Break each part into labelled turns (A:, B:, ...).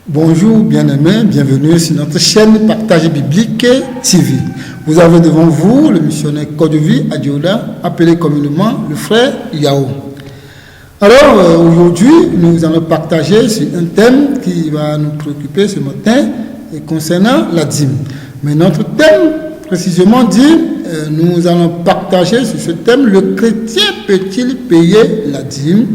A: Bonjour bien-aimés, bienvenue sur notre chaîne Partage Biblique TV. Vous avez devant vous le missionnaire Kodevi Adiola, appelé communément le frère Yao. Alors aujourd'hui, nous allons partager sur un thème qui va nous préoccuper ce matin concernant la dîme. Mais notre thème précisément dit, nous allons partager sur ce thème, le chrétien peut-il payer la dîme?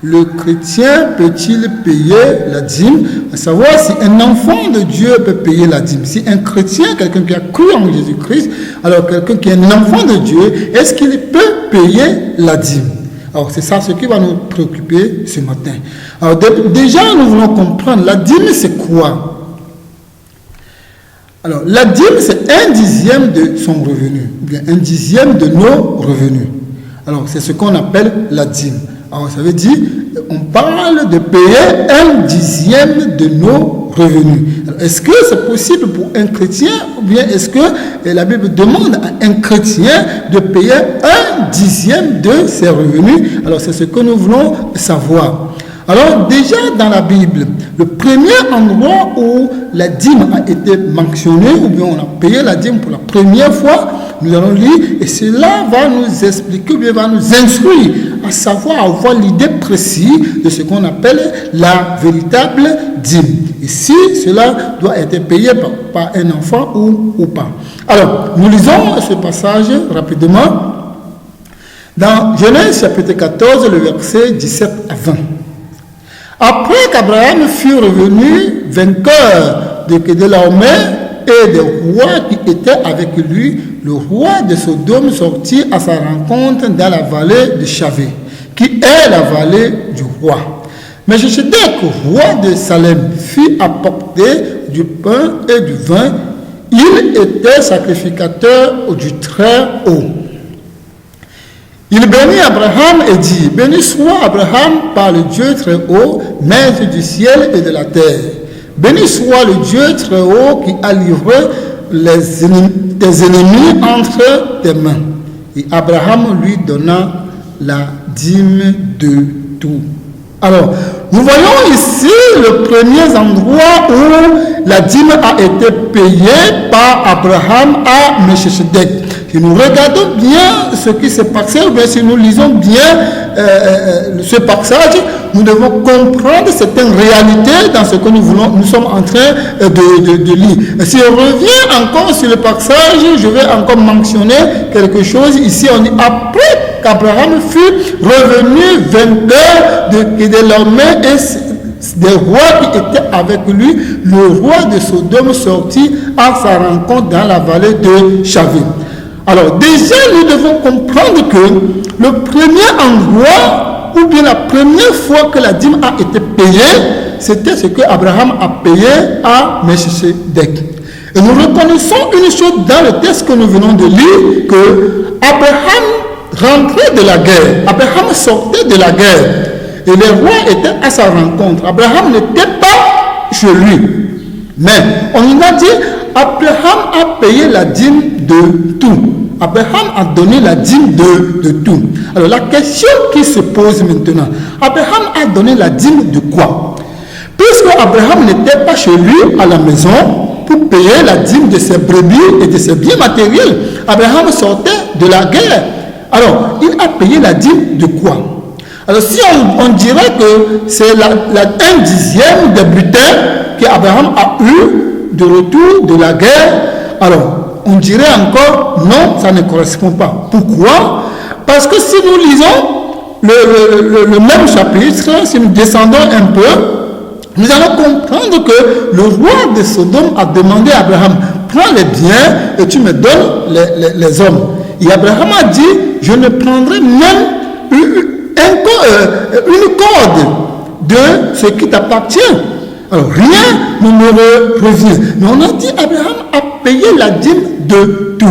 A: Le chrétien peut-il payer la dîme? À savoir si un enfant de Dieu peut payer la dîme. Si un chrétien, quelqu'un qui a cru en Jésus-Christ, alors quelqu'un qui est un enfant de Dieu, est-ce qu'il peut payer la dîme? Alors c'est ça ce qui va nous préoccuper ce matin. Alors déjà nous voulons comprendre, la dîme c'est quoi? Alors la dîme c'est 1/10 de son revenu, ou bien 1/10 de nos revenus. Alors c'est ce qu'on appelle la dîme. Alors ça veut dire, on parle de payer 1/10 de nos revenus. Est-ce que c'est possible pour un chrétien, ou bien est-ce que la Bible demande à un chrétien de payer 1/10 de ses revenus? Alors c'est ce que nous voulons savoir. Alors déjà dans la Bible, le premier endroit où la dîme a été mentionnée, ou bien on a payé la dîme pour la première fois, nous allons lire, et cela va nous expliquer, ou bien va nous instruire à savoir avoir l'idée précise de ce qu'on appelle la véritable dîme. Et si cela doit être payé par un enfant ou pas. Alors, nous lisons ce passage rapidement dans Genèse chapitre 14, le verset 17 à 20. Après qu'Abraham fut revenu vainqueur de Kedorlaomer et des rois qui étaient avec lui, le roi de Sodome sortit à sa rencontre dans la vallée de Chavé, qui est la vallée du roi. Mais Melchisedec, roi de Salem, fit apporter du pain et du vin. Il était sacrificateur du Très-Haut. Il bénit Abraham et dit, « Béni soit Abraham par le Dieu Très-Haut, maître du ciel et de la terre. Béni soit le Dieu Très-Haut qui a livré tes ennemis entre tes mains. » Et Abraham lui donna la dîme de tout. Alors, nous voyons ici le premier endroit où la dîme a été payée par Abraham à Melchisedec. Si nous regardons bien ce qui s'est passé, ou bien si nous lisons bien ce passage, nous devons comprendre certaines réalités dans ce que nous sommes en train de lire. Si on revient encore sur le passage, je vais encore mentionner quelque chose. Ici, on dit après qu'Abraham fut revenu vainqueur de Kedorlaomer et des rois qui étaient avec lui, le roi de Sodome sortit à sa rencontre dans la vallée de Chavé. Alors déjà, nous devons comprendre que le premier endroit, ou bien la première fois que la dîme a été payée, c'était ce que Abraham a payé à Melchisedec. Et nous reconnaissons une chose dans le texte que nous venons de lire, que Abraham rentrait de la guerre, Abraham sortait de la guerre, et les rois étaient à sa rencontre. Abraham n'était pas chez lui, mais on a dit, Abraham a payé la dîme de tout. Abraham a donné la dîme de tout. Alors la question qui se pose maintenant, Abraham a donné la dîme de quoi? Puisque Abraham n'était pas chez lui à la maison pour payer la dîme de ses brebis et de ses biens matériels, Abraham sortait de la guerre. Alors, il a payé la dîme de quoi? Alors si on dirait que c'est la 1/10 des butins qu'Abraham a eu de retour de la guerre, alors on dirait encore non, ça ne correspond pas. Pourquoi? Parce que si nous lisons le même chapitre, si nous descendons un peu, nous allons comprendre que le roi de Sodome a demandé à Abraham, prends les biens et tu me donnes les hommes. Et Abraham a dit, je ne prendrai même une corde de ce qui t'appartient. Alors rien ne me revient. Mais on a dit, Abraham a payé la dîme de tout.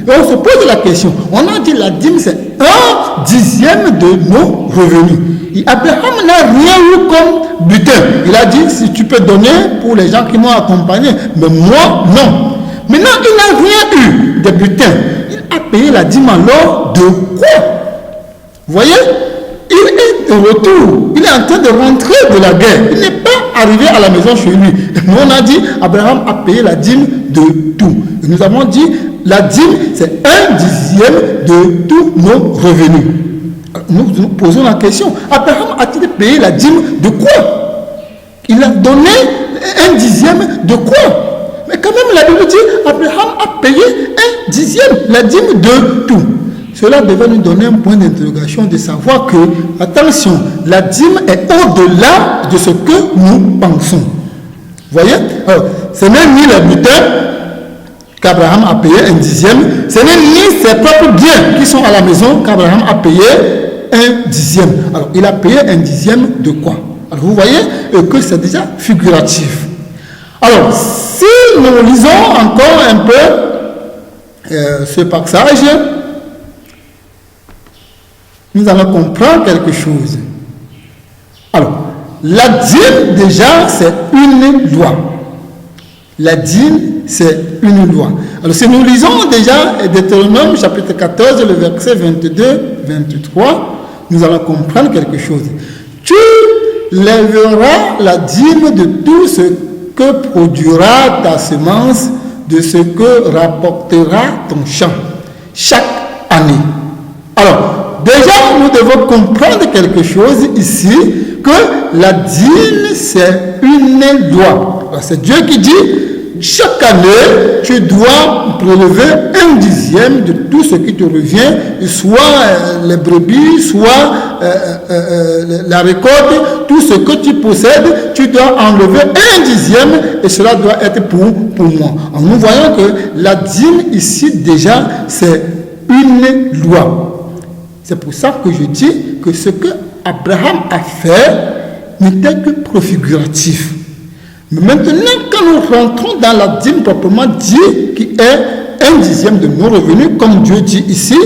A: Et on se pose la question, on a dit la dîme c'est 1/10 de nos revenus. Et Abraham n'a rien eu comme butin. Il a dit, si tu peux donner pour les gens qui m'ont accompagné, mais moi non. Maintenant il n'a rien eu de butin. Il a payé la dîme alors de quoi? Vous voyez, il est au retour. Il est en train de rentrer de la guerre. Il n'est pas arrivé à la maison chez lui. Nous, on a dit, Abraham a payé la dîme de tout. Et nous avons dit, la dîme, c'est 1/10 de tous nos revenus. Alors, nous posons la question, Abraham a-t-il payé la dîme de quoi? Il a donné 1/10 de quoi? Mais quand même, la Bible dit, Abraham a payé 1/10, la dîme de tout. Cela devait nous donner un point d'interrogation de savoir que, attention, la dîme est au-delà de ce que nous pensons. Vous voyez? Alors, ce n'est ni le butin qu'Abraham a payé 1/10, ce n'est ni ses propres biens qui sont à la maison qu'Abraham a payé 1/10. Alors, il a payé 1/10 de quoi? Alors, vous voyez que c'est déjà figuratif. Alors, si nous lisons encore un peu ce passage, nous allons comprendre quelque chose. Alors, la dîme, déjà, c'est une loi. La dîme, c'est une loi. Alors, si nous lisons déjà Deutéronome, chapitre 14, le verset 22-23, nous allons comprendre quelque chose. Tu lèveras la dîme de tout ce que produira ta semence, de ce que rapportera ton champ, chaque année. Alors, déjà, nous devons comprendre quelque chose ici, que la dîme, c'est une loi. C'est Dieu qui dit, chaque année, tu dois prélever 1/10 de tout ce qui te revient, soit les brebis, soit la récolte, tout ce que tu possèdes, tu dois enlever 1/10 et cela doit être pour moi. Alors, nous voyons que la dîme ici, déjà, c'est une loi. C'est pour ça que je dis que ce que Abraham a fait n'était que profiguratif. Mais maintenant, quand nous rentrons dans la dîme proprement dit, qui est 1/10 de nos revenus, comme Dieu dit ici,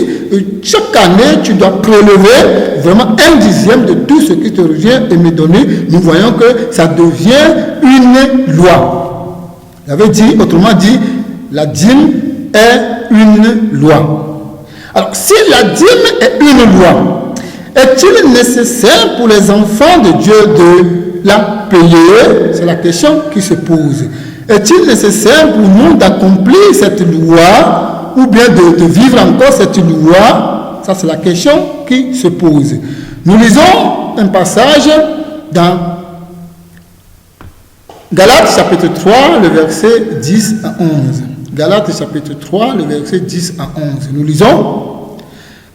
A: chaque année, tu dois prélever vraiment 1/10 de tout ce qui te revient et me donner. Nous voyons que ça devient une loi. J'avais dit, autrement dit, la dîme est une loi. Alors, si la dîme est une loi, est-il nécessaire pour les enfants de Dieu de la payer? C'est la question qui se pose. Est-il nécessaire pour nous d'accomplir cette loi ou bien de vivre encore cette loi? Ça, c'est la question qui se pose. Nous lisons un passage dans Galates chapitre 3, le verset 10 à 11. Galates chapitre 3, le verset 10 à 11. Nous lisons,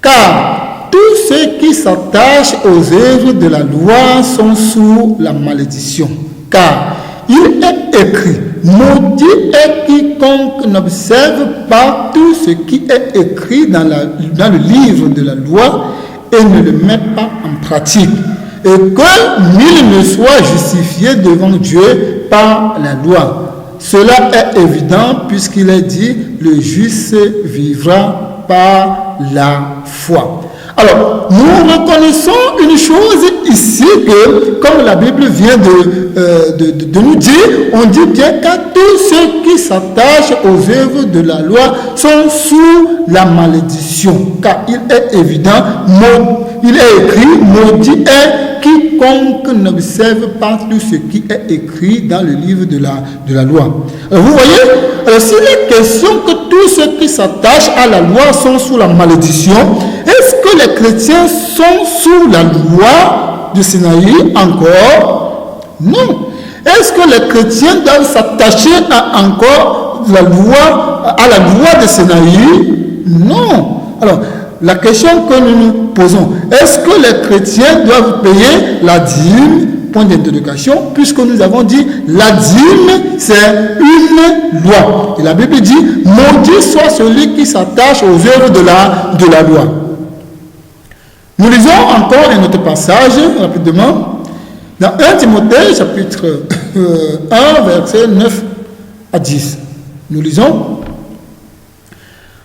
A: car tous ceux qui s'attachent aux œuvres de la loi sont sous la malédiction. Car il est écrit, maudit est quiconque n'observe pas tout ce qui est écrit dans le livre de la loi et ne le met pas en pratique. Et que nul ne soit justifié devant Dieu par la loi. Cela est évident puisqu'il est dit, le juste vivra par la foi. Alors, nous reconnaissons une chose ici que, comme la Bible vient de nous dire, on dit bien qu'à tous ceux qui s'attachent aux œuvres de la loi sont sous la malédiction. Car il est évident, il est écrit, maudit est quiconque n'observe pas tout ce qui est écrit dans le livre de la loi. Alors, vous voyez, s'il est question que tous ceux qui s'attachent à la loi sont sous la malédiction, est-ce que les chrétiens sont sous la loi de Sinaï encore? Non. Est-ce que les chrétiens doivent s'attacher à la loi de Sinaï? Non. Alors, la question que nous nous posons, est-ce que les chrétiens doivent payer la dîme? Point d'interrogation, puisque nous avons dit, la dîme, c'est une loi. Et la Bible dit, maudit soit celui qui s'attache aux œuvres de la loi. Nous lisons encore un autre passage, rapidement, dans 1 Timothée, chapitre 1, verset 9 à 10. Nous lisons,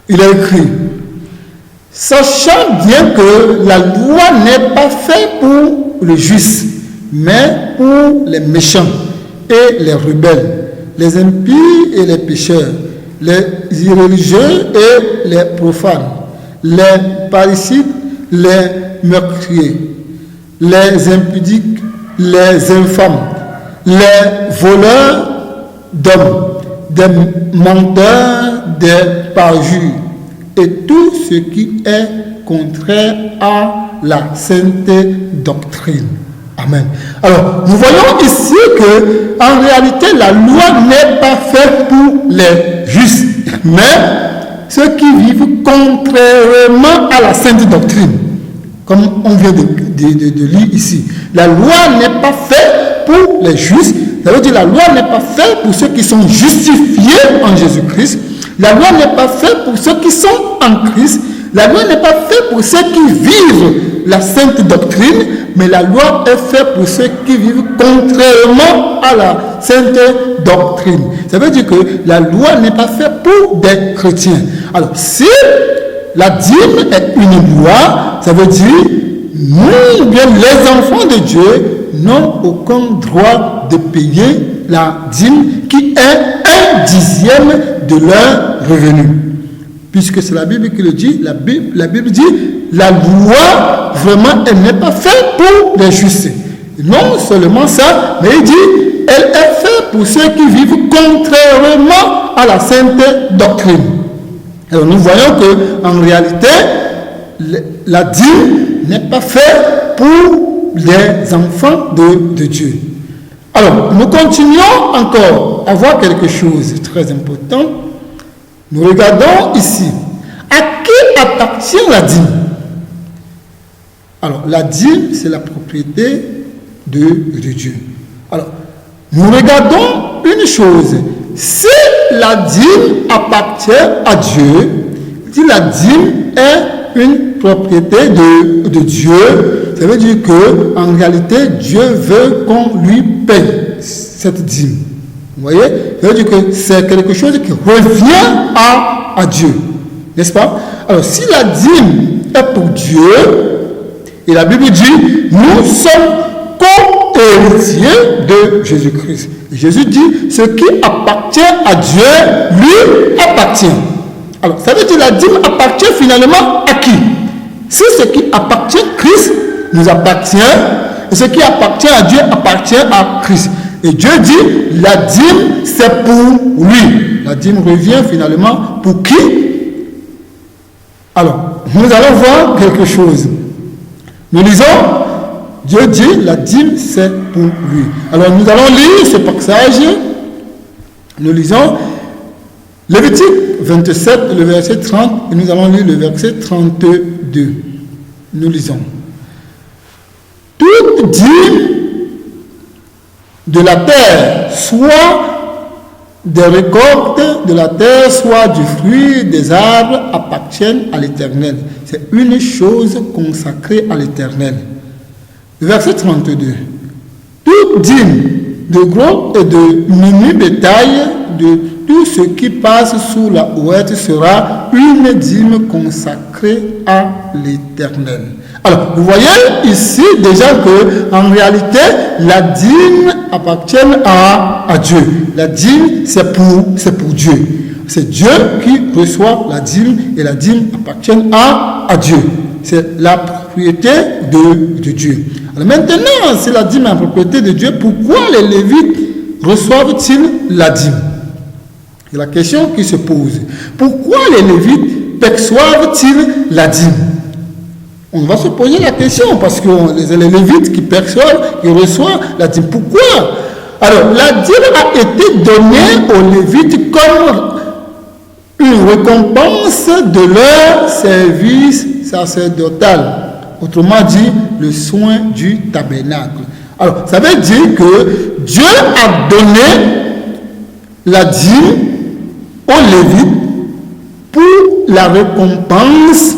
A: il est écrit, sachant bien que la loi n'est pas faite pour le juste, mais pour les méchants et les rebelles, les impies et les pécheurs, les irréligieux et les profanes, les parricides, les meurtriers, les impudiques, les infâmes, les voleurs d'hommes, des menteurs, des parjures, et tout ce qui est contraire à la sainte doctrine. Amen. Alors, nous voyons ici que, en réalité, la loi n'est pas faite pour les justes, mais ceux qui vivent contrairement à la sainte doctrine, comme on vient de lire ici. La loi n'est pas faite pour les justes, ça veut dire la loi n'est pas faite pour ceux qui sont justifiés en Jésus-Christ, la loi n'est pas faite pour ceux qui sont en Christ, la loi n'est pas faite pour ceux qui vivent la sainte doctrine, mais la loi est faite pour ceux qui vivent contrairement à la sainte doctrine. Ça veut dire que la loi n'est pas faite pour des chrétiens. Alors, si la dîme est une loi, ça veut dire nous, bien les enfants de Dieu, n'ont aucun droit de payer la dîme qui est 1/10 de leur revenu. Puisque c'est la Bible qui le dit, la Bible dit, la loi, vraiment, elle n'est pas faite pour les justes. Non seulement ça, mais il dit, elle est faite pour ceux qui vivent contrairement à la sainte doctrine. Alors nous voyons qu'en réalité, la dîme n'est pas faite pour les enfants de Dieu. Alors, nous continuons encore à voir quelque chose de très important. Nous regardons ici. À qui appartient la dîme? Alors, la dîme, c'est la propriété de Dieu. Alors, nous regardons une chose. Si la dîme appartient à Dieu, si la dîme est une propriété de Dieu, ça veut dire qu'en réalité, Dieu veut qu'on lui paye cette dîme. Vous voyez? Ça veut dire que c'est quelque chose qui revient à Dieu. N'est-ce pas? Alors, si la dîme est pour Dieu, et la Bible dit, nous sommes co-héritiers de Jésus-Christ. Jésus dit, ce qui appartient à Dieu, lui appartient. Alors, ça veut dire la dîme appartient finalement à qui? Si ce qui appartient à Christ nous appartient, et ce qui appartient à Dieu appartient à Christ. Et Dieu dit, la dîme, c'est pour lui. La dîme revient finalement pour qui? Alors, nous allons voir quelque chose. Nous lisons, Dieu dit, la dîme, c'est pour lui. Alors, nous allons lire ce passage. Nous lisons Lévitique 27, le verset 30, et nous allons lire le verset 32. Nous lisons. Toute dîme de la terre, soit des récoltes de la terre, soit du fruit des arbres, appartiennent à l'Éternel. C'est une chose consacrée à l'Éternel. Le verset 32. Toute dîme de gros et de menu bétail, de tout ce qui passe sous la ouette sera une dîme consacrée à l'Éternel. Alors, vous voyez ici déjà que en réalité, la dîme appartient à Dieu. La dîme, c'est pour Dieu. C'est Dieu qui reçoit la dîme et la dîme appartient à Dieu. C'est la propriété de Dieu. Alors maintenant, si la dîme est la propriété de Dieu, pourquoi les Lévites reçoivent-ils la dîme? C'est la question qui se pose. Pourquoi les Lévites perçoivent-ils la dîme? On va se poser la question parce que les Lévites qui perçoivent, qui reçoivent la dîme. Pourquoi? Alors, la dîme a été donnée aux Lévites comme une récompense de leur service sacerdotal. Autrement dit, le soin du tabernacle. Alors, ça veut dire que Dieu a donné la dîme aux Lévites pour la récompense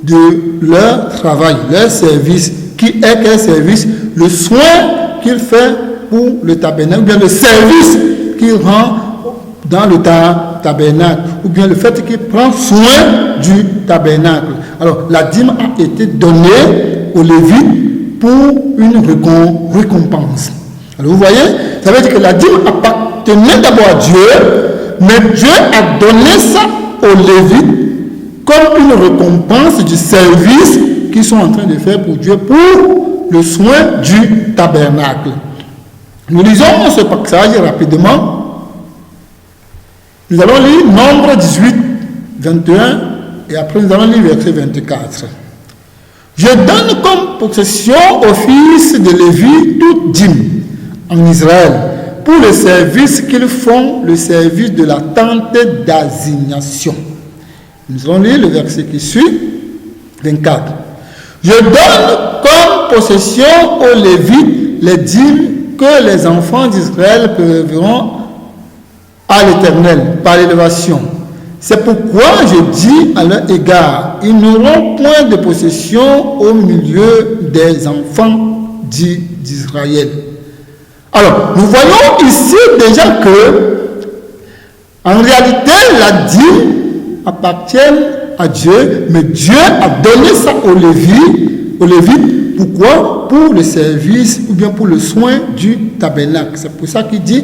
A: de leur travail, leur service. Qui est quel service? Le soin qu'il fait pour le tabernacle, ou bien le service qu'il rend dans le tabernacle, ou bien le fait qu'il prend soin du tabernacle. Alors, la dîme a été donnée aux Lévites pour une récompense. Alors, vous voyez, ça veut dire que la dîme appartenait d'abord à Dieu, mais Dieu a donné ça aux Lévites comme une récompense du service qu'ils sont en train de faire pour Dieu, pour le soin du tabernacle. Nous lisons ce passage rapidement. Nous allons lire Nombre 18, 21, et après nous allons lire verset 24. Je donne comme possession aux fils de Lévi toute dîme en Israël pour le service qu'ils font, le service de la tente d'assignation. Nous allons lire le verset qui suit, 24. Je donne comme possession aux Lévites les dîmes que les enfants d'Israël préleveront à l'Éternel par l'élévation. C'est pourquoi je dis à leur égard, ils n'auront point de possession au milieu des enfants d'Israël. Alors, nous voyons ici déjà que, en réalité, la dîme appartient à Dieu, mais Dieu a donné ça aux Lévites. Pourquoi? Pour le service ou bien pour le soin du tabernacle. C'est pour ça qu'il dit,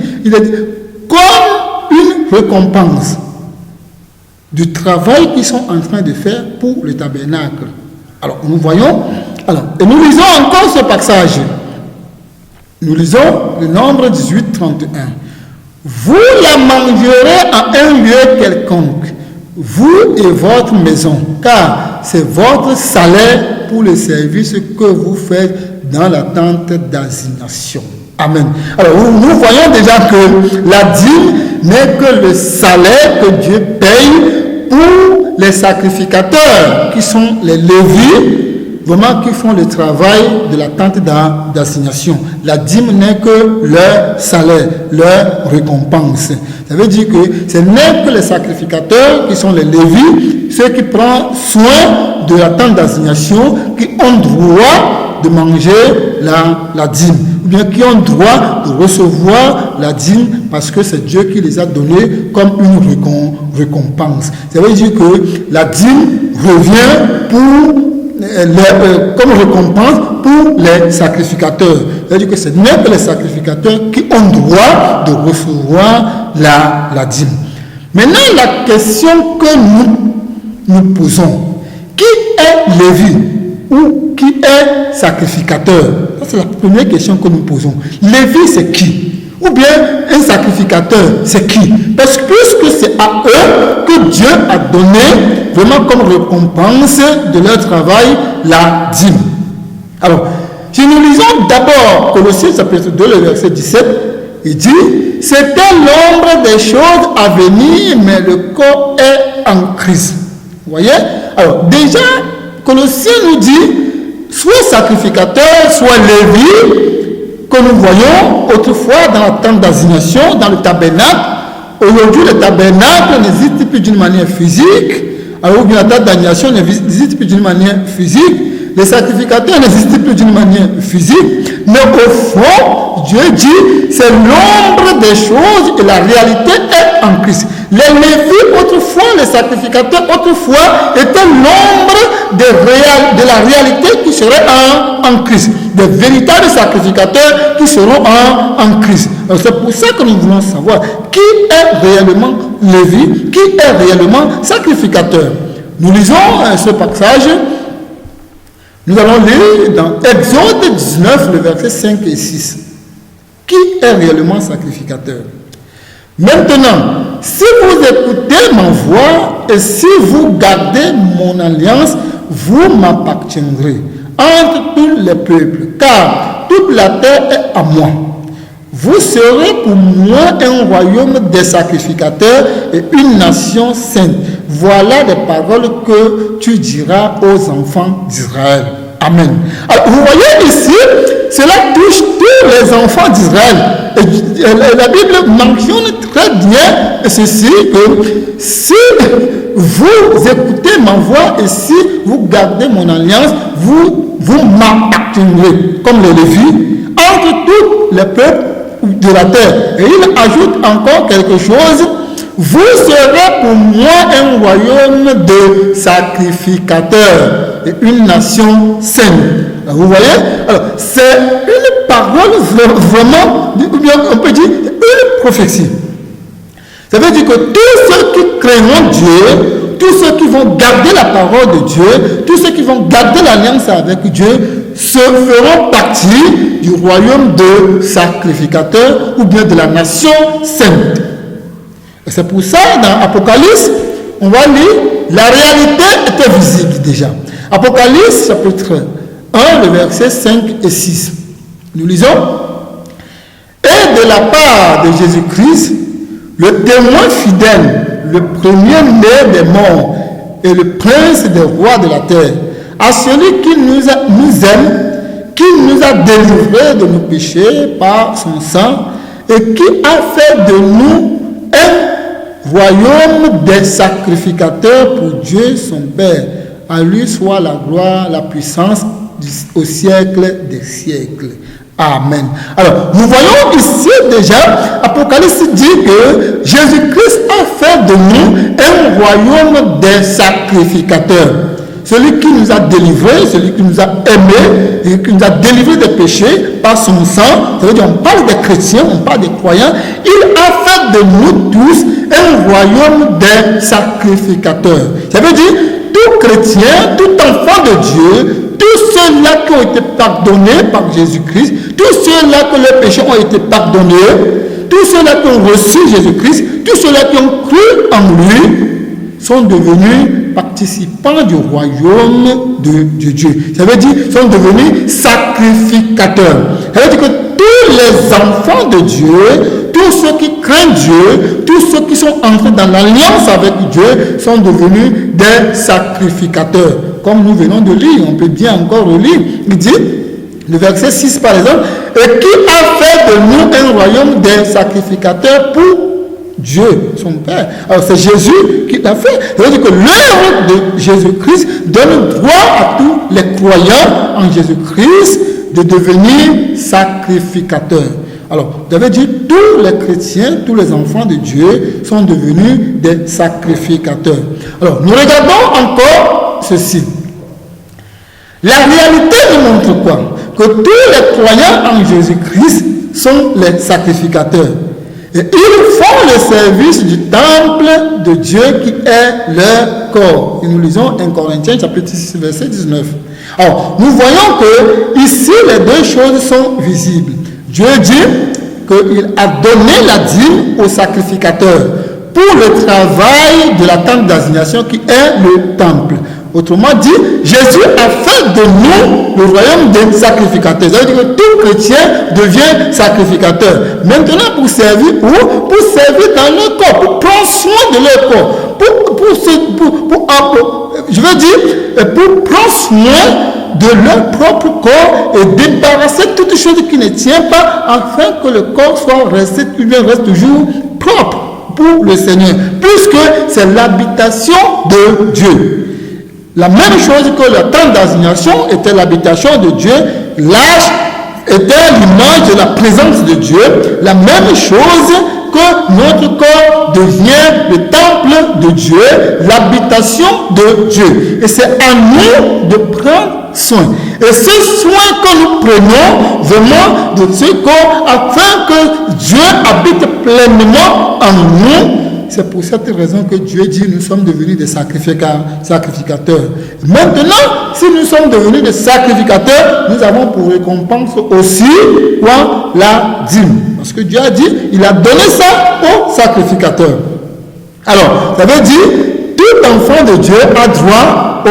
A: comme une récompense du travail qu'ils sont en train de faire pour le tabernacle. Alors, nous voyons, et nous lisons encore ce passage. Nous lisons le Nombre 18, 31. Vous la mangerez en un lieu quelconque, vous et votre maison, car c'est votre salaire pour le service que vous faites dans la tente d'assignation. Amen. Alors, nous voyons déjà que la dîme n'est que le salaire que Dieu paye pour les sacrificateurs, qui sont les Lévites, vraiment qui font le travail de la tente d'assignation. La dîme n'est que leur salaire, leur récompense. Ça veut dire que ce n'est que les sacrificateurs qui sont les Lévites, ceux qui prennent soin de la tente d'assignation, qui ont droit de manger la dîme, ou bien qui ont droit de recevoir la dîme parce que c'est Dieu qui les a donnés comme une récompense. Ça veut dire que la dîme revient comme récompense pour les sacrificateurs. C'est-à-dire que ce n'est que les sacrificateurs qui ont droit de recevoir la dîme. Maintenant, la question que nous posons, qui est Lévi ou qui est sacrificateur? Ça, c'est la première question que nous posons. Lévi, c'est qui? Ou bien un sacrificateur, c'est qui? Parce que puisque c'est à eux que Dieu a donné vraiment comme récompense de leur travail la dîme. Alors, si nous lisons d'abord Colossiens chapitre 2, le verset 17, il dit, c'était l'ombre des choses à venir, mais le corps est en Christ. Vous voyez? Alors, déjà, Colossiens nous dit, soit sacrificateur, soit Lévi, que nous voyons autrefois dans la tente d'assignation, dans le tabernacle. Aujourd'hui, le tabernacle n'existe plus d'une manière physique, alors bien la tente d'assignation n'existe plus d'une manière physique, les sacrificateurs n'existent plus d'une manière physique, mais au fond, Dieu dit, c'est l'ombre des choses et la réalité est en Christ. Les Lévites, autrefois, les sacrificateurs, autrefois, étaient l'ombre de la réalité qui serait en Christ. Des véritables sacrificateurs qui seront en Christ. C'est pour ça que nous voulons savoir qui est réellement Lévi, qui est réellement sacrificateur. Nous lisons ce passage. Nous allons lire dans Exode 19, le verset 5 et 6. Qui est réellement sacrificateur? Maintenant, si vous écoutez ma voix et si vous gardez mon alliance, vous m'appartiendrez entre tous les peuples, car toute la terre est à moi. Vous serez pour moi un royaume des sacrificateurs et une nation sainte. Voilà les paroles que tu diras aux enfants d'Israël. Amen. Alors, vous voyez ici, cela touche tous les enfants d'Israël. Et la Bible mentionne très bien ceci, que si vous écoutez ma voix et si vous gardez mon alliance, vous m'appartiendrez, comme les Lévites, entre tous les peuples de la terre. Et il ajoute encore quelque chose. Vous serez pour moi un royaume de sacrificateurs et une nation sainte. Vous voyez? Alors, c'est une parole vraiment, ou bien on peut dire une prophétie. Ça veut dire que tous ceux qui craindront Dieu, tous ceux qui vont garder la parole de Dieu, tous ceux qui vont garder l'alliance avec Dieu, se feront partie du royaume de sacrificateurs ou bien de la nation sainte. Et c'est pour ça, dans Apocalypse, on va lire, la réalité était visible déjà. Apocalypse, chapitre 1, le verset 5 et 6. Nous lisons. Et de la part de Jésus-Christ, le témoin fidèle, le premier-né des morts et le prince des rois de la terre, à celui qui nous aime, qui nous a délivrés de nos péchés par son sang et qui a fait de nous un royaume des sacrificateurs pour Dieu son Père. À lui soit la gloire, la puissance au siècle des siècles. Amen. Alors, nous voyons ici déjà, Apocalypse dit que Jésus-Christ a fait de nous un royaume des sacrificateurs. Celui qui nous a délivrés, celui qui nous a aimés, et qui nous a délivrés des péchés par son sang. Ça veut dire, on parle des chrétiens, on parle des croyants. Il a fait de nous tous un royaume des sacrificateurs. Ça veut dire, tout chrétien, tout enfant de Dieu, tous ceux-là qui ont été pardonnés par Jésus-Christ, tous ceux-là que leurs péchés ont été pardonnés, tous ceux-là qui ont reçu Jésus-Christ, tous ceux-là qui ont cru en lui, sont devenus participants du royaume de Dieu. Ça veut dire, sont devenus sacrificateurs. Ça veut dire que tous les enfants de Dieu, tous ceux qui craignent Dieu, tous ceux qui sont entrés dans l'alliance avec Dieu, sont devenus des sacrificateurs. Comme nous venons de lire, on peut bien encore le lire. Il dit, le verset 6 par exemple, et qui a fait de nous un royaume des sacrificateurs pour Dieu, son Père. Alors c'est Jésus qui l'a fait. Ça veut dire que l'œuvre de Jésus-Christ donne droit à tous les croyants en Jésus-Christ de devenir sacrificateurs. Alors, vous avez dit, tous les chrétiens, tous les enfants de Dieu sont devenus des sacrificateurs. Alors, nous regardons encore ceci. La réalité nous montre quoi? Que tous les croyants en Jésus-Christ sont les sacrificateurs. Et ils font le service du temple de Dieu qui est leur corps. Et nous lisons 1 Corinthiens chapitre 6 verset 19. Alors, nous voyons que ici les deux choses sont visibles. Dieu dit qu'il a donné la dîme aux sacrificateurs pour le travail de la tente d'assignation qui est le temple. Autrement dit, Jésus a fait de nous le royaume des sacrificateurs. Ça veut dire que tout chrétien devient sacrificateur. Maintenant, pour servir où? Pour servir dans leur corps, pour prendre soin de leur corps. Je veux dire, pour prendre soin de leur propre corps et débarrasser toutes choses qui ne tiennent pas afin que le corps reste toujours propre pour le Seigneur. Puisque c'est l'habitation de Dieu. La même chose que la tente d'assignation était l'habitation de Dieu, l'arche était l'image de la présence de Dieu. La même chose que notre corps devient le temple de Dieu, l'habitation de Dieu. Et c'est à nous de prendre soin. Et ce soin que nous prenons vraiment de ce corps afin que Dieu habite pleinement en nous. C'est pour cette raison que Dieu dit nous sommes devenus des sacrificateurs. Maintenant, si nous sommes devenus des sacrificateurs, nous avons pour récompense aussi quoi? La dîme. Parce que Dieu a dit, il a donné ça aux sacrificateurs. Alors, ça veut dire, tout enfant de Dieu a droit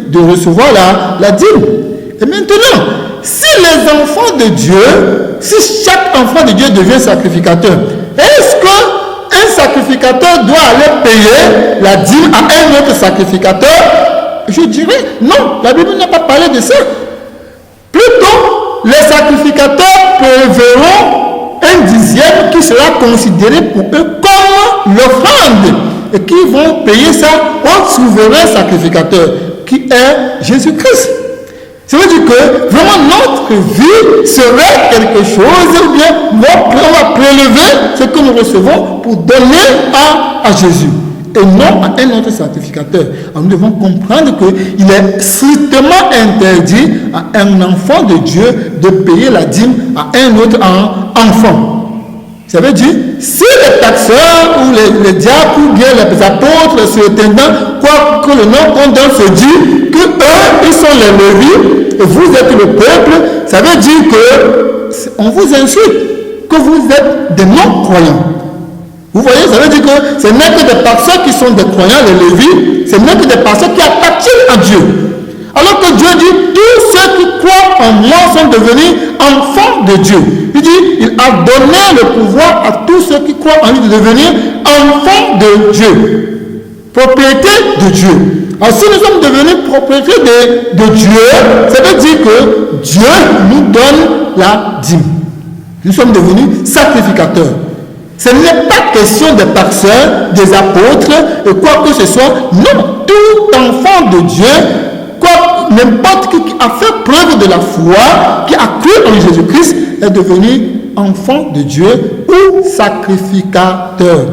A: de recevoir la dîme. Et maintenant, si les enfants de Dieu, si chaque enfant de Dieu devient sacrificateur, est-ce qu'un sacrificateur doit aller payer la dîme à un autre sacrificateur? Je dirais non, la Bible n'a pas parlé de ça. Plutôt, les sacrificateurs préverront un dixième qui sera considéré pour eux comme l'offrande et qui vont payer ça au souverain sacrificateur qui est Jésus-Christ. Ça veut dire que vraiment notre vie serait quelque chose, ou bien on va prélever ce que nous recevons pour donner à Jésus et non à un autre sacrificateur. Alors nous devons comprendre qu'il est strictement interdit à un enfant de Dieu de payer la dîme à un autre enfant. Ça veut dire, si les taxeurs ou les diacres ou bien les apôtres, les surintendants, quoi que le nom qu'on donne, se dit que eux, ils sont les Lévites et vous êtes le peuple, ça veut dire que on vous insulte, que vous êtes des non-croyants. Vous voyez, ça veut dire que ce n'est que des personnes qui sont des croyants, les Lévites, ce n'est que des personnes qui appartiennent à Dieu. Alors que Dieu dit, tous ceux qui croient en moi sont devenus enfants de Dieu. Il dit, il a donné le pouvoir à tous ceux qui croient en lui de devenir enfants de Dieu. Propriété de Dieu. Alors si nous sommes devenus propriété de Dieu, ça veut dire que Dieu nous donne la dîme. Nous sommes devenus sacrificateurs. Ce n'est pas question des pasteurs, des apôtres, et quoi que ce soit. Non, tout enfant de Dieu, n'importe qui a fait preuve de la foi, qui a cru en Jésus-Christ, est devenu enfant de Dieu ou sacrificateur.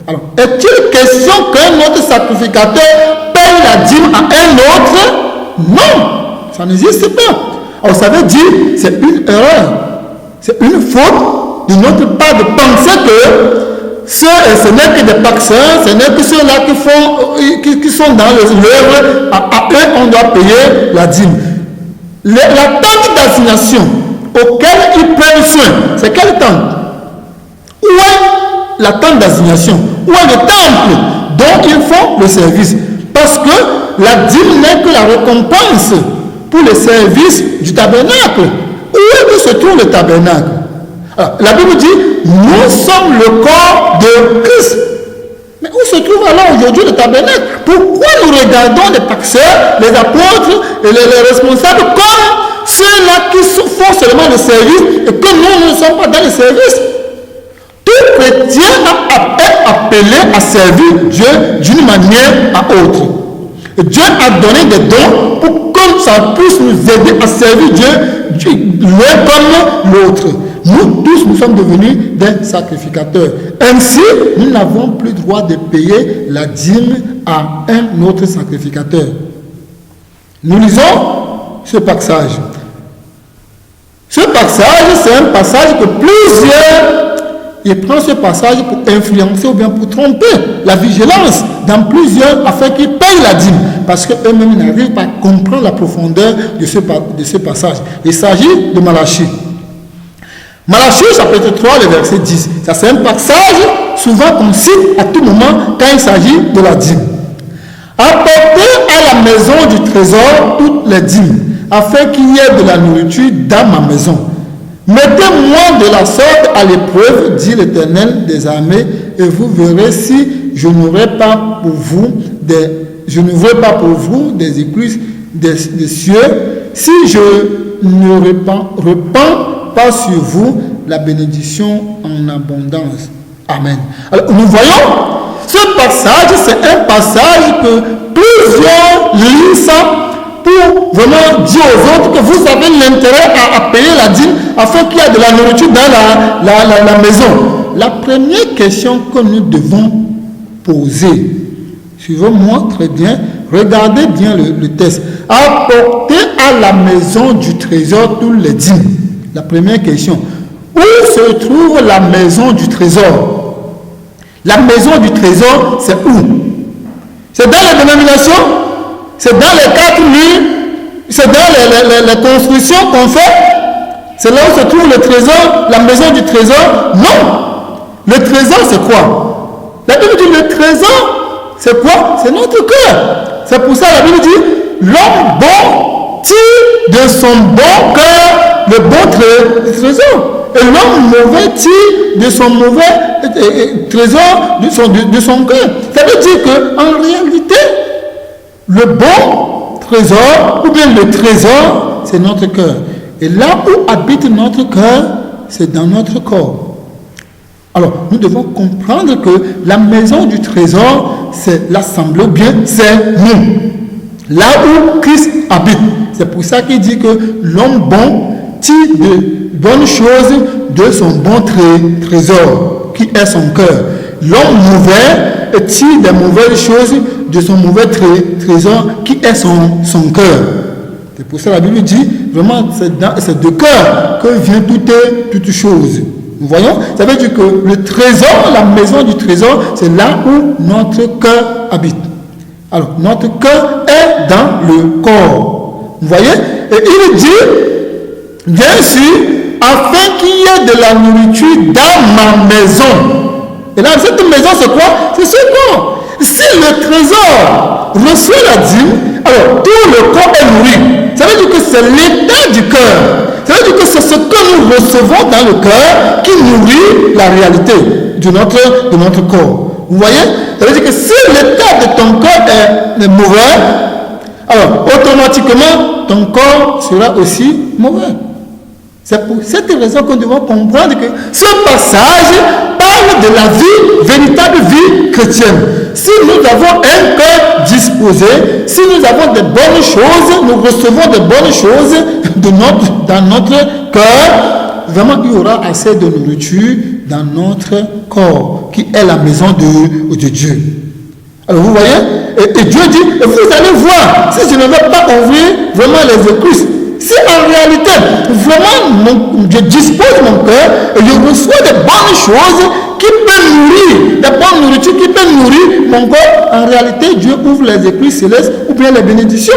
A: Alors, est-il question qu'un autre sacrificateur paye la dîme à un autre? Non, ça n'existe pas. Alors, ça veut dire, c'est une erreur, c'est une faute de notre part de penser que ce n'est que des pasteurs, ce n'est que ceux-là qui sont dans l'œuvre, à eux on doit payer la dîme. La tente d'assignation auquel ils prennent soin, c'est quelle tente? Où est la tente d'assignation? Où est le temple dont ils font le service? Parce que la dîme n'est que la récompense pour le service du tabernacle. Où est que se trouve le tabernacle? Alors, la Bible dit, nous sommes le corps de Christ. Mais où se trouve alors aujourd'hui le tabernacle? Pourquoi nous regardons les pasteurs, les apôtres et les responsables comme ceux-là qui font seulement le service et que nous ne sommes pas dans le service? Tout chrétien est appelé à servir Dieu d'une manière à autre. Et Dieu a donné des dons pour que ça puisse nous aider à servir Dieu l'un comme l'autre. Nous tous, nous sommes devenus des sacrificateurs. Ainsi, nous n'avons plus droit de payer la dîme à un autre sacrificateur. Nous lisons ce passage. Ce passage, c'est un passage que il prend ce passage pour influencer ou bien pour tromper la vigilance dans plusieurs afin qu'ils payent la dîme. Parce qu'eux-mêmes n'arrivent pas à comprendre la profondeur de ce passage. Il s'agit de Malachie. Malachie chapitre 3, le verset 10. Ça c'est un passage souvent qu'on cite à tout moment quand il s'agit de la dîme. Apportez à la maison du trésor toutes les dîmes, afin qu'il y ait de la nourriture dans ma maison. Mettez-moi de la sorte à l'épreuve, dit l'Éternel des armées, et vous verrez si je n'aurai pas pour vous des écluses des cieux, si je ne repens pas sur vous la bénédiction en abondance. Amen. Alors, nous voyons, ce passage, c'est un passage que plusieurs lisent pour vraiment dire aux autres que vous avez l'intérêt à payer la dîme afin qu'il y ait de la nourriture dans la maison. La première question que nous devons poser, suivez-moi très bien, regardez bien le texte. Apportez à la maison du trésor tous les dîmes. La première question. Où se trouve la maison du trésor? La maison du trésor, c'est où? C'est dans les dénominations? C'est dans les 4 murs? C'est dans les constructions qu'on fait? C'est là où se trouve le trésor, la maison du trésor? Non! Le trésor, c'est quoi? La Bible dit le trésor, c'est quoi? C'est notre cœur. C'est pour ça la Bible dit l'homme bon tire de son bon cœur le bon trésor. Et l'homme mauvais tire de son mauvais trésor de son cœur. Ça veut dire qu'en réalité, le bon trésor, ou bien le trésor, c'est notre cœur. Et là où habite notre cœur, c'est dans notre corps. Alors, nous devons comprendre que la maison du trésor, c'est l'assemblée, bien, c'est nous. Là où Christ habite. C'est pour ça qu'il dit que l'homme bon tire de bonnes choses de son bon trésor, qui est son cœur. L'homme mauvais tire des mauvaises choses de son mauvais trésor, qui est son cœur. C'est pour ça que la Bible dit, vraiment, c'est de cœur que vient toute chose. Nous voyons, ça veut dire que le trésor, la maison du trésor, c'est là où notre cœur habite. Alors, notre cœur est dans le corps. Vous voyez? Et il dit, bien sûr, afin qu'il y ait de la nourriture dans ma maison. Et là, cette maison, c'est quoi? C'est ce corps. Si le trésor reçoit la dîme, alors tout le corps est nourri. Ça veut dire que c'est l'état du cœur. Ça veut dire que c'est ce que nous recevons dans le cœur qui nourrit la réalité de notre corps. Vous voyez? Ça veut dire que si l'état de ton corps est mauvais, alors automatiquement ton corps sera aussi mauvais. C'est pour cette raison que nous devons comprendre que ce passage parle de la vie, véritable vie chrétienne. Si nous avons un cœur disposé, si nous avons de bonnes choses, nous recevons de bonnes choses dans notre cœur, vraiment il y aura assez de nourriture dans notre corps, qui est la maison de Dieu. Alors vous voyez, et Dieu dit, vous allez voir, si je ne vais pas ouvrir vraiment les écluses, si en réalité, vraiment, je dispose mon cœur et je reçois de bonnes choses qui peuvent nourrir, des bonnes nourritures qui peuvent nourrir mon corps, en réalité, Dieu ouvre les écluses célestes ou bien les bénédictions.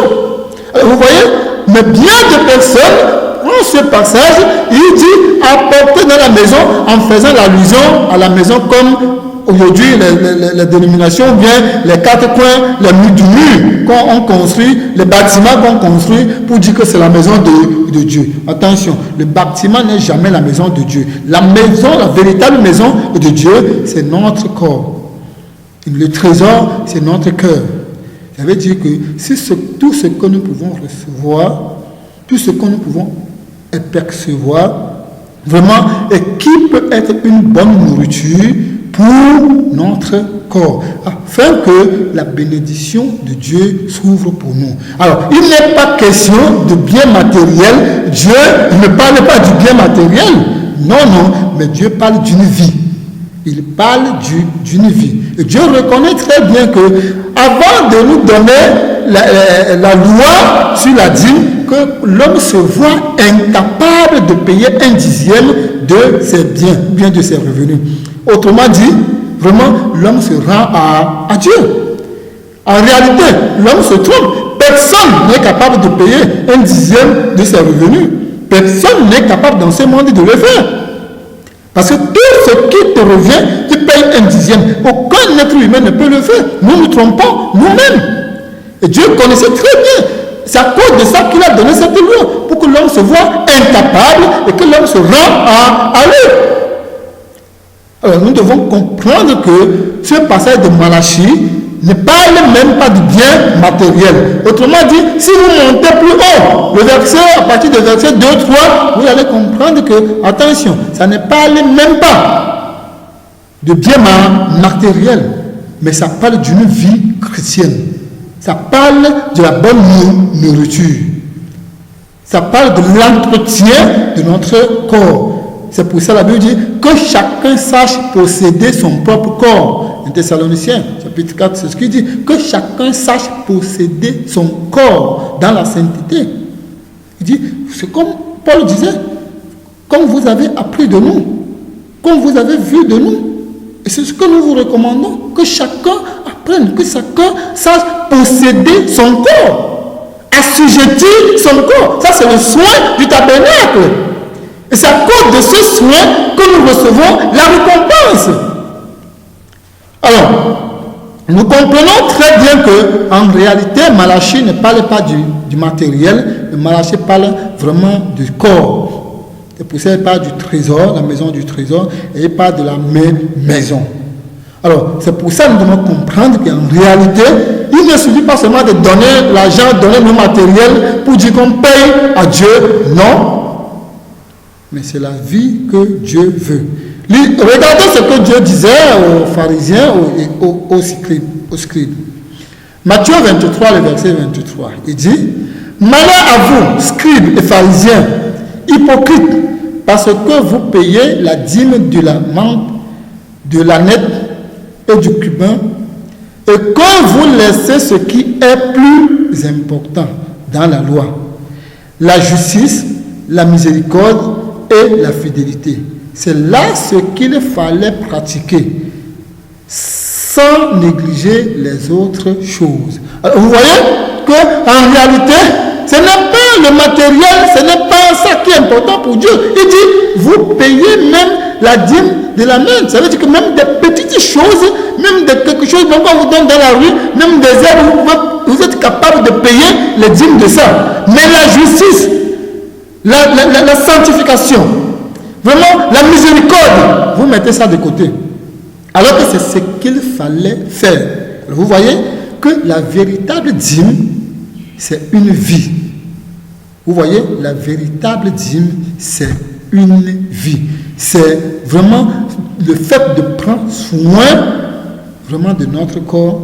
A: Alors, vous voyez, mais bien de personnes, dans ce passage, il dit apporter dans la maison en faisant l'allusion à la maison comme aujourd'hui, les dénominations, bien les quatre coins, les murs du mur qu'on construit, les bâtiments qu'on construit pour dire que c'est la maison de Dieu. Attention, le bâtiment n'est jamais la maison de Dieu. La maison, la véritable maison de Dieu, c'est notre corps. Le trésor, c'est notre cœur. Ça veut dire que si tout ce que nous pouvons recevoir, tout ce que nous pouvons percevoir, vraiment, et qui peut être une bonne nourriture pour notre corps, afin que la bénédiction de Dieu s'ouvre pour nous. Alors, il n'est pas question de bien matériel. Dieu ne parle pas du bien matériel. Non, mais Dieu parle d'une vie. Il parle d'une vie. Et Dieu reconnaît très bien que, avant de nous donner la loi sur la dîme, que l'homme se voit incapable de payer 1/10 de ses biens, ou bien de ses revenus. Autrement dit, vraiment, l'homme se rend à Dieu. En réalité, l'homme se trompe. Personne n'est capable de payer 1/10 de ses revenus. Personne n'est capable dans ce monde de le faire. Parce que tout ce qui te revient, tu payes 1/10. Aucun être humain ne peut le faire. Nous nous trompons nous-mêmes. Et Dieu connaissait très bien. C'est à cause de ça qu'il a donné cette loi. Pour que l'homme se voit incapable et que l'homme se rend à lui. Alors nous devons comprendre que ce passage de Malachie ne parle même pas du bien matériel. Autrement dit, si vous montez plus haut, le verset, à partir du verset 2, 3, vous allez comprendre que, attention, ça ne parle même pas de bien matériel, mais ça parle d'une vie chrétienne. Ça parle de la bonne nourriture. Ça parle de l'entretien de notre corps. C'est pour ça la Bible dit que chacun sache posséder son propre corps. Un Thessaloniciens, chapitre 4, c'est ce qu'il dit. Que chacun sache posséder son corps dans la sainteté. Il dit, c'est comme Paul disait, comme vous avez appris de nous, comme vous avez vu de nous. Et c'est ce que nous vous recommandons, que chacun apprenne, que chacun sache posséder son corps, assujettir son corps. Ça, c'est le soin du tabernacle. Et c'est à cause de ce soin que nous recevons la récompense. Alors, nous comprenons très bien que, en réalité, Malachie ne parle pas du matériel, mais Malachie parle vraiment du corps. Et pour ça, il parle du trésor, la maison du trésor, et il parle de la maison. Alors, c'est pour ça que nous devons comprendre qu'en réalité, il ne suffit pas seulement de donner l'argent, donner le matériel pour dire qu'on paye à Dieu. Non. Mais c'est la vie que Dieu veut. Regardez ce que Dieu disait aux pharisiens et aux scribes. Matthieu 23, le verset 23. Il dit, malheur à vous, scribes et pharisiens, hypocrites, parce que vous payez la dîme de la menthe, de l'ânette et du cumin, et que vous laissez ce qui est plus important dans la loi, la justice, la miséricorde et la fidélité. C'est là ce qu'il fallait pratiquer, sans négliger les autres choses. Alors, vous voyez qu'en réalité, ce n'est pas le matériel, ce n'est pas ça qui est important pour Dieu. Il dit, vous payez même la dîme de la main. Ça veut dire que même des petites choses, même de quelque chose, même quand vous donne dans la rue, même des herbes, vous êtes capable de payer les dîmes de ça. Mais la justice, la sanctification, vraiment la miséricorde, vous mettez ça de côté. Alors que c'est ce qu'il fallait faire. Alors vous voyez que la véritable dîme, c'est une vie. Vous voyez, la véritable dîme, c'est une vie. C'est vraiment le fait de prendre soin vraiment de notre corps.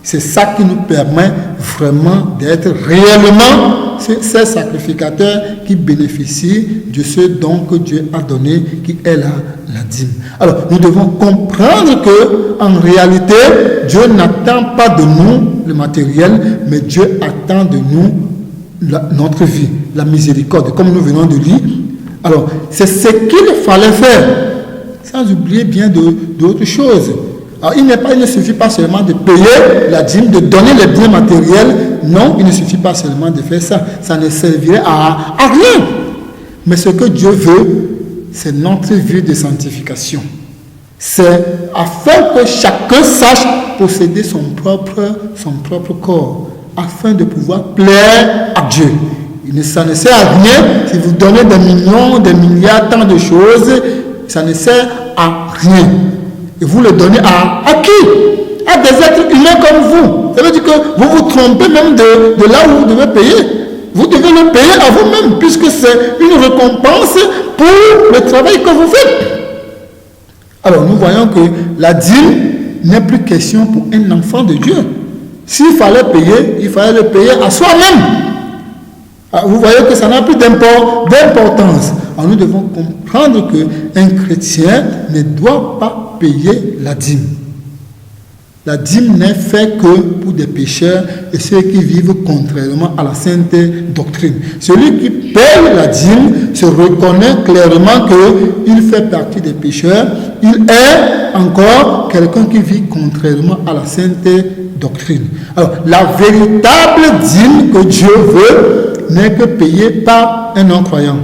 A: C'est ça qui nous permet vraiment d'être réellement ces sacrificateurs qui bénéficient de ce don que Dieu a donné, qui est la dîme. Alors, nous devons comprendre que en réalité, Dieu n'attend pas de nous le matériel, mais Dieu attend de nous notre vie, la miséricorde, comme nous venons de lire. Alors, c'est ce qu'il fallait faire, sans oublier bien d'autres choses. Alors, il ne suffit pas seulement de payer la dîme, de donner les biens matériels. Non, il ne suffit pas seulement de faire ça. Ça ne servirait à rien. Mais ce que Dieu veut, c'est notre vie de sanctification. C'est afin que chacun sache posséder son propre corps, afin de pouvoir plaire à Dieu. Ça ne sert à rien si vous donnez des millions, des milliards, tant de choses. Ça ne sert à rien. Et vous le donnez à qui? À des êtres humains comme vous. Ça veut dire que vous vous trompez même de là où vous devez payer. Vous devez le payer à vous-même, puisque c'est une récompense pour le travail que vous faites. Alors nous voyons que la dîme n'est plus question pour un enfant de Dieu. S'il fallait payer, il fallait le payer à soi-même. Vous voyez que ça n'a plus d'importance. Alors nous devons comprendre qu'un chrétien ne doit pas payer la dîme. La dîme n'est faite que pour des pécheurs et ceux qui vivent contrairement à la sainte doctrine. Celui qui paye la dîme se reconnaît clairement qu'il fait partie des pécheurs. Il est encore quelqu'un qui vit contrairement à la sainte doctrine. Alors, la véritable dîme que Dieu veut n'est que payée par un non-croyant.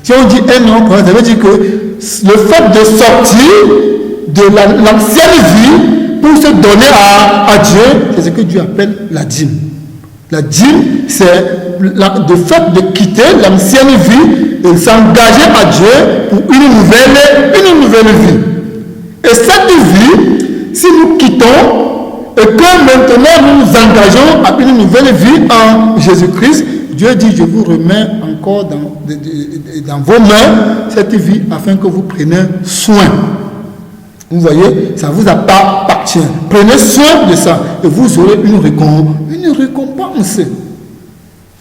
A: Si on dit un non-croyant, ça veut dire que le fait de sortir de l'ancienne vie pour se donner à Dieu, c'est ce que Dieu appelle la dîme. La dîme, c'est le fait de quitter l'ancienne vie et s'engager à Dieu pour une nouvelle vie. Et cette vie, si nous quittons et que maintenant nous nous engageons à une nouvelle vie en Jésus-Christ, Dieu dit, je vous remets encore dans vos mains cette vie afin que vous preniez soin. Vous voyez, ça vous appartient. Prenez soin de ça et vous aurez une récompense.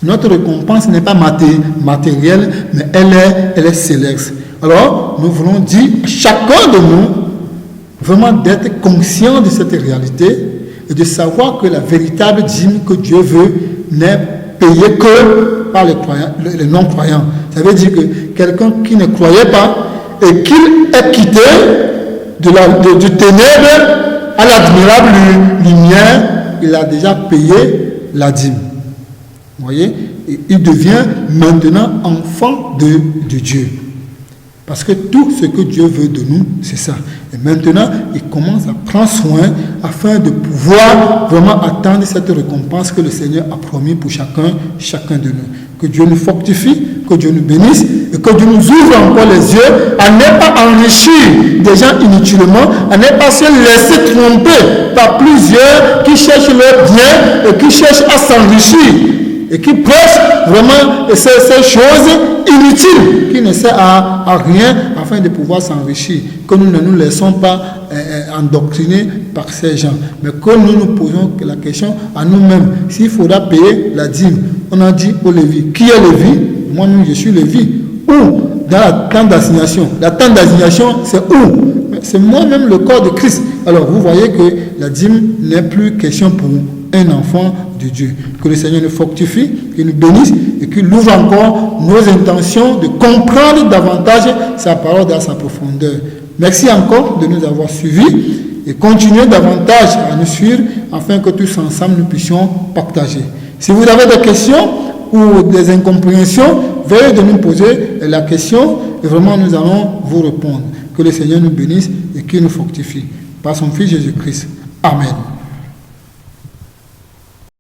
A: Notre récompense n'est pas matérielle, mais elle est céleste. Alors, nous voulons dire à chacun de nous vraiment d'être conscient de cette réalité et de savoir que la véritable dîme que Dieu veut n'est payée que par les non-croyants. Ça veut dire que quelqu'un qui ne croyait pas et qui est quitté du ténèbre à l'admirable lumière, il a déjà payé la dîme. Vous voyez? Et il devient maintenant enfant de Dieu. Parce que tout ce que Dieu veut de nous, c'est ça. Et maintenant, il commence à prendre soin afin de pouvoir vraiment attendre cette récompense que le Seigneur a promis pour chacun de nous. Que Dieu nous fortifie, que Dieu nous bénisse et que Dieu nous ouvre encore les yeux à ne pas enrichir des gens inutilement, à ne pas se laisser tromper par plusieurs qui cherchent leur bien et qui cherchent à s'enrichir et qui prêchent vraiment ces choses inutiles qui ne servent à rien afin de pouvoir s'enrichir. Que nous ne nous laissons pas endoctriner par ces gens, mais que nous nous posons la question à nous-mêmes. S'il faudra payer la dîme, on a dit au Lévi, qui est Lévi? Moi-même je suis Lévi. Où? Dans la tente d'assignation. La tente d'assignation, c'est où? C'est moi-même le corps de Christ. Alors vous voyez que la dîme n'est plus question pour un enfant de Dieu. Que le Seigneur nous fortifie, qu'il nous bénisse et qu'il ouvre encore nos intentions de comprendre davantage sa parole dans sa profondeur. Merci encore de nous avoir suivis et continuez davantage à nous suivre afin que tous ensemble nous puissions partager. Si vous avez des questions ou des incompréhensions, veuillez de nous poser la question et vraiment nous allons vous répondre. Que le Seigneur nous bénisse et qu'il nous fortifie. Par son Fils Jésus-Christ. Amen.